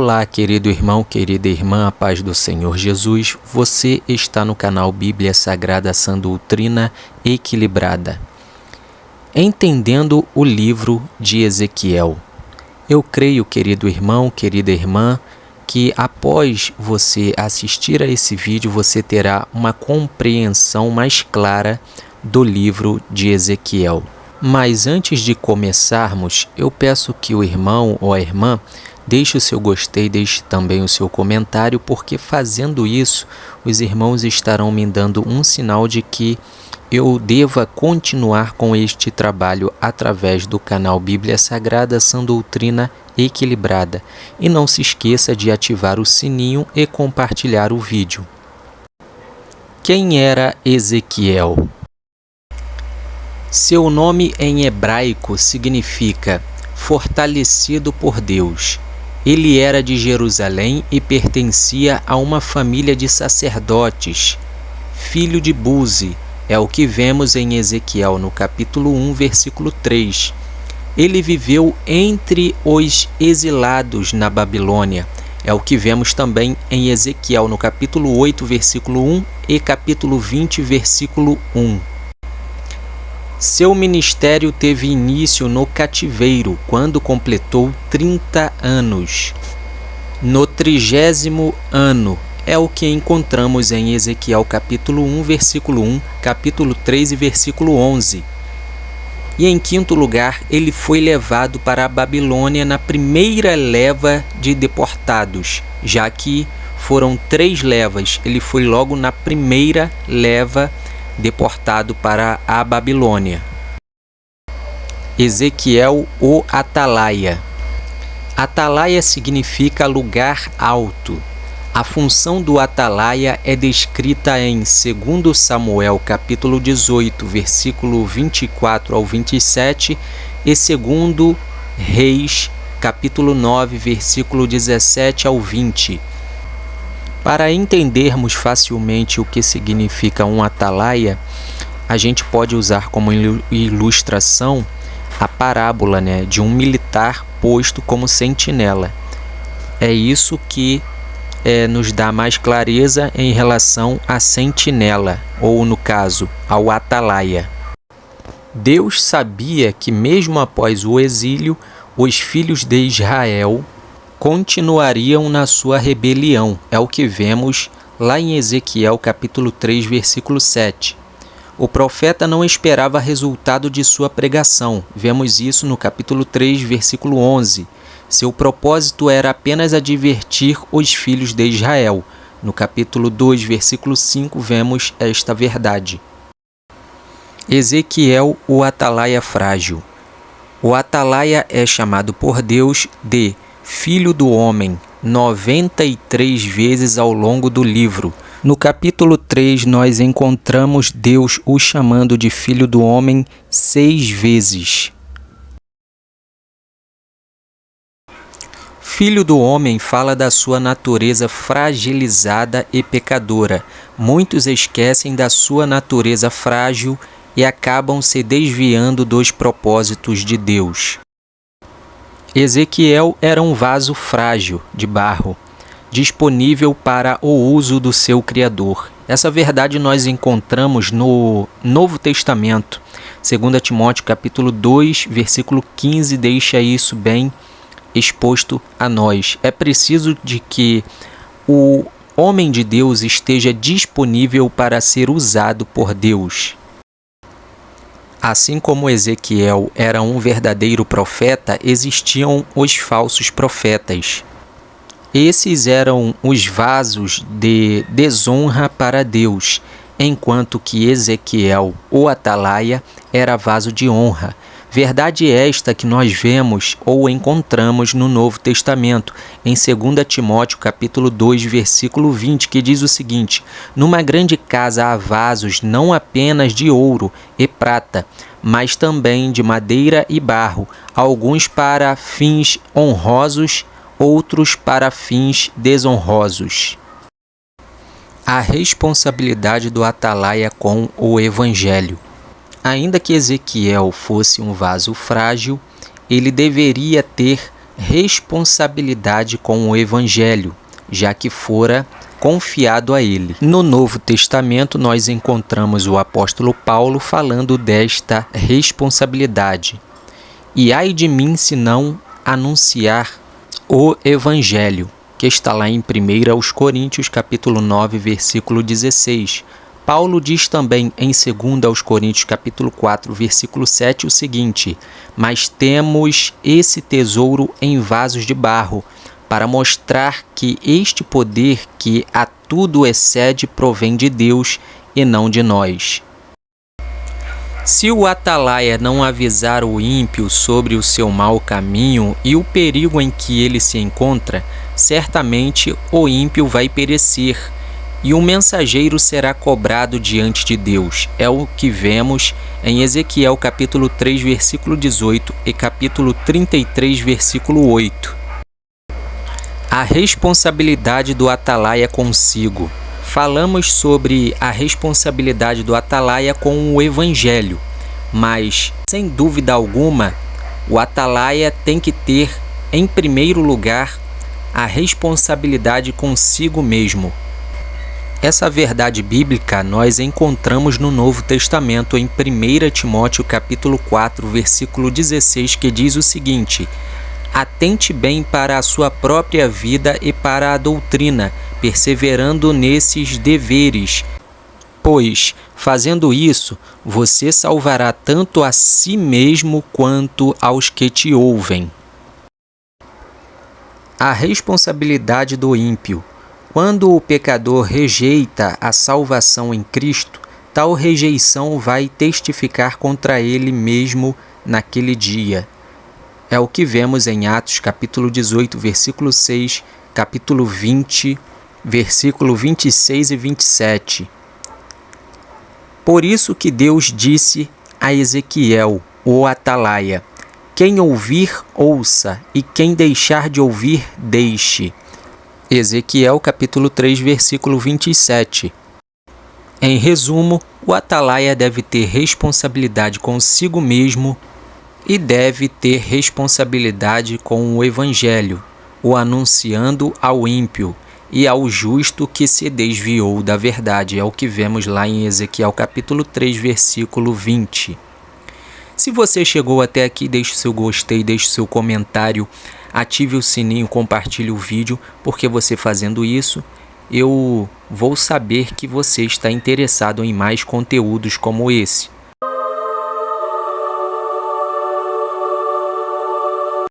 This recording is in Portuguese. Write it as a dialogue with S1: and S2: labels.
S1: Olá, querido irmão, querida irmã, a paz do Senhor Jesus. Você está no canal Bíblia Sagrada Sã Doutrina Equilibrada. Entendendo o livro de Ezequiel. Eu creio, querido irmão, querida irmã, que após você assistir a esse vídeo, você terá uma compreensão mais clara do livro de Ezequiel. Mas antes de começarmos, eu peço que o irmão ou a irmã deixe o seu gostei, deixe também o seu comentário, porque fazendo isso, os irmãos estarão me dando um sinal de que eu deva continuar com este trabalho através do canal Bíblia Sagrada Sã Doutrina Equilibrada. E não se esqueça de ativar o sininho e compartilhar o vídeo. Quem era Ezequiel? Seu nome em hebraico significa fortalecido por Deus. Ele era de Jerusalém e pertencia a uma família de sacerdotes, filho de Buzi, é o que vemos em Ezequiel no capítulo 1, versículo 3. Ele viveu entre os exilados na Babilônia, é o que vemos também em Ezequiel no capítulo 8, versículo 1 e capítulo 20, versículo 1. Seu ministério teve início no cativeiro, quando completou 30 anos. No 30º ano, é o que encontramos em Ezequiel capítulo 1, versículo 1, capítulo 3 e versículo 11. E em quinto lugar, ele foi levado para a Babilônia na primeira leva de deportados, já que foram 3 levas, ele foi logo na primeira leva deportado para a Babilônia. Ezequiel, o Atalaia. Atalaia significa lugar alto. A função do Atalaia é descrita em 2 Samuel capítulo 18, versículo 24 ao 27 e 2 Reis capítulo 9, versículo 17 ao 20. Para entendermos facilmente o que significa um atalaia, a gente pode usar como ilustração a parábola, de um militar posto como sentinela. É isso que nos dá mais clareza em relação à sentinela, ou no caso, ao atalaia. Deus sabia que mesmo após o exílio, os filhos de Israel continuariam na sua rebelião, é o que vemos lá em Ezequiel capítulo 3, versículo 7. O profeta não esperava resultado de sua pregação, vemos isso no capítulo 3, versículo 11. Seu propósito era apenas advertir os filhos de Israel. No capítulo 2, versículo 5, vemos esta verdade. Ezequiel, o atalaia frágil. O atalaia é chamado por Deus de Filho do Homem, 93 vezes ao longo do livro. No capítulo 3, nós encontramos Deus o chamando de Filho do Homem 6 vezes. Filho do Homem fala da sua natureza fragilizada e pecadora. Muitos esquecem da sua natureza frágil e acabam se desviando dos propósitos de Deus. Ezequiel era um vaso frágil, de barro, disponível para o uso do seu Criador. Essa verdade nós encontramos no Novo Testamento. 2 Timóteo capítulo 2, versículo 15, deixa isso bem exposto a nós. É preciso de que o homem de Deus esteja disponível para ser usado por Deus. Assim como Ezequiel era um verdadeiro profeta, existiam os falsos profetas. Esses eram os vasos de desonra para Deus, enquanto que Ezequiel, o atalaia, era vaso de honra. Verdade esta que nós vemos ou encontramos no Novo Testamento, em 2 Timóteo capítulo 2, versículo 20, que diz o seguinte: numa grande casa há vasos não apenas de ouro e prata, mas também de madeira e barro, alguns para fins honrosos, outros para fins desonrosos. A responsabilidade do atalaia com o Evangelho. Ainda que Ezequiel fosse um vaso frágil, ele deveria ter responsabilidade com o Evangelho, já que fora confiado a ele. No Novo Testamento, nós encontramos o apóstolo Paulo falando desta responsabilidade. E ai de mim se não anunciar o Evangelho, que está lá em 1 Coríntios, capítulo 9, versículo 16. Paulo diz também em 2 Coríntios, capítulo 4, versículo 7, o seguinte: mas temos esse tesouro em vasos de barro, para mostrar que este poder que a tudo excede provém de Deus e não de nós. Se o atalaia não avisar o ímpio sobre o seu mau caminho e o perigo em que ele se encontra, certamente o ímpio vai perecer, e o mensageiro será cobrado diante de Deus. É o que vemos em Ezequiel capítulo 3, versículo 18 e capítulo 33, versículo 8. A responsabilidade do atalaia consigo. Falamos sobre a responsabilidade do atalaia com o Evangelho, mas, sem dúvida alguma, o atalaia tem que ter, em primeiro lugar, a responsabilidade consigo mesmo. Essa verdade bíblica nós encontramos no Novo Testamento, em 1 Timóteo capítulo 4, versículo 16, que diz o seguinte: atente bem para a sua própria vida e para a doutrina, perseverando nesses deveres, pois, fazendo isso, você salvará tanto a si mesmo quanto aos que te ouvem. A responsabilidade do ímpio. Quando o pecador rejeita a salvação em Cristo, tal rejeição vai testificar contra ele mesmo naquele dia. É o que vemos em Atos capítulo 18, versículo 6, capítulo 20, versículo 26 e 27. Por isso que Deus disse a Ezequiel, o atalaia: quem ouvir, ouça, e quem deixar de ouvir, deixe. Ezequiel capítulo 3, versículo 27. Em resumo, o atalaia deve ter responsabilidade consigo mesmo e deve ter responsabilidade com o Evangelho, o anunciando ao ímpio e ao justo que se desviou da verdade. É o que vemos lá em Ezequiel capítulo 3, versículo 20. Se você chegou até aqui, deixe o seu gostei, deixe o seu comentário, ative o sininho, compartilhe o vídeo, porque você fazendo isso, eu vou saber que você está interessado em mais conteúdos como esse.